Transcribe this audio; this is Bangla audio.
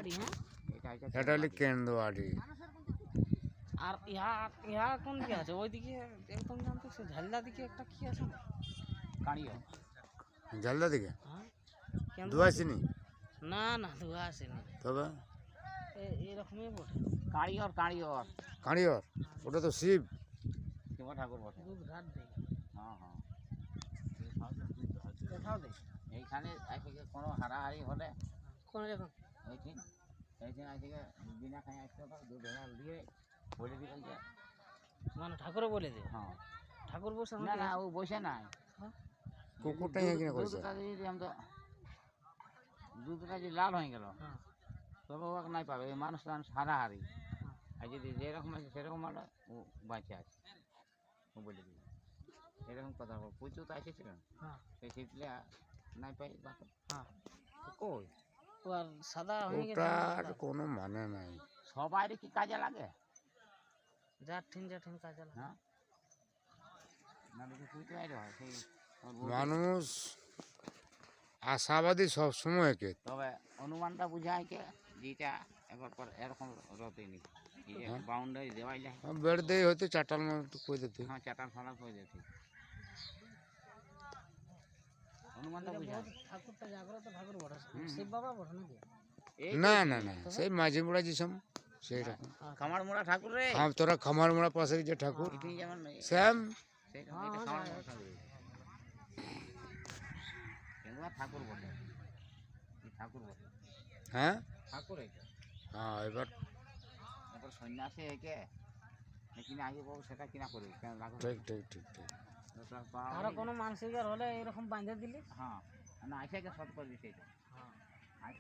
বাড়ি, হ্যাঁ? এটা হলে কেন্দ্রবাড়ি। আর ইহা কোন দিকে আছে? ওইদিকে একদম জানতো সে ঝালদা দিকে একটা কি আছে না? কাড়িও জালদা দিকে হ্যাঁ, ধোয়া আসেনি না না ধোয়া আসেনি, তবে এরকমই বটে। কাড়িওর কাঁড়িয়র ওটা তো শিব। শিব ঠাকুর বটে। দুধ ঘাট দেয়, হ্যাঁ হ্যাঁ কোথাও দেয় এইখানে আজকে কোনো হারাহারি হলে কোন রকম। এইখানে এইখানে আজকে বিনা খাই আসতে পারে দুধ ঢেলা দিয়ে বলে দিল যে মানে ঠাকুরও বলে দেবে? হ্যাঁ ঠাকুর বসে না না ও বসে নাই কুকুরটাই কিনে করেছে। দুধটা যদি আমি তো দুধটা যদি লাল হয়ে গেল হ্যাঁ তবে ওকে নাই পাবে এই মানুষ টানুষ হারাহারি আর যদি যেরকম আছে সেরকম হলে ও বাঁচে আছে ও বলে দিল এরকম কথা বল প্রচুর তো এসেছিলেন হ্যাঁ সেই সিটলে নাই পাই বাকি হ্যাঁ, কই ও আর সাদা হয়ে গেছে ওটার কোনো মানে নাই। সবাই কি কাজে লাগে জাঠিন কাজে লাগে। হ্যাঁ না দেখি তুই তো আইলে হয় সেই ওর বউ- মানুষ আশাবাদী সবসময় কে। তবে অনুমানটা বুঝায় কে যেটা একবার পর এরকম রতেই নি বাউন্ডারি দেওয়াই যায় বেড় দিয়ে হয়তো চাটাল মতো কই দিতে। হ্যাঁ চাটান ফালা করে দিতে অনুমানটা বুঝায় ঠাকুরটা জাগ্রত ঠাকুর বটে, শিব বাবা বটে নাকি? এই না না না সেই মাঝে মোড়া যেসব সেই রকম। খামার মোড়া ঠাকুর রে তোরা খামার মোড়া পাশে যে ঠাকুর তুমি যেমন শ্যাম সেই এটা খামার মোড়া ঠাকুর কেন ঠাকুর বটে এই ঠাকুর বটে হ্যাঁ ঠাকুর এটা হ্যাঁ এবার এবার সন্ন্যাসী একে কিনা আগে বউ সেটা কিনা করবে কেন রাখো ঠিক ঠিক ঠিক ঠিক। আরো কোনো মানসিক হলে এরকম বাঁধে দিলি। হ্যাঁ না আইসাকে শর্ট করে দিছে এটা হ্যাঁ।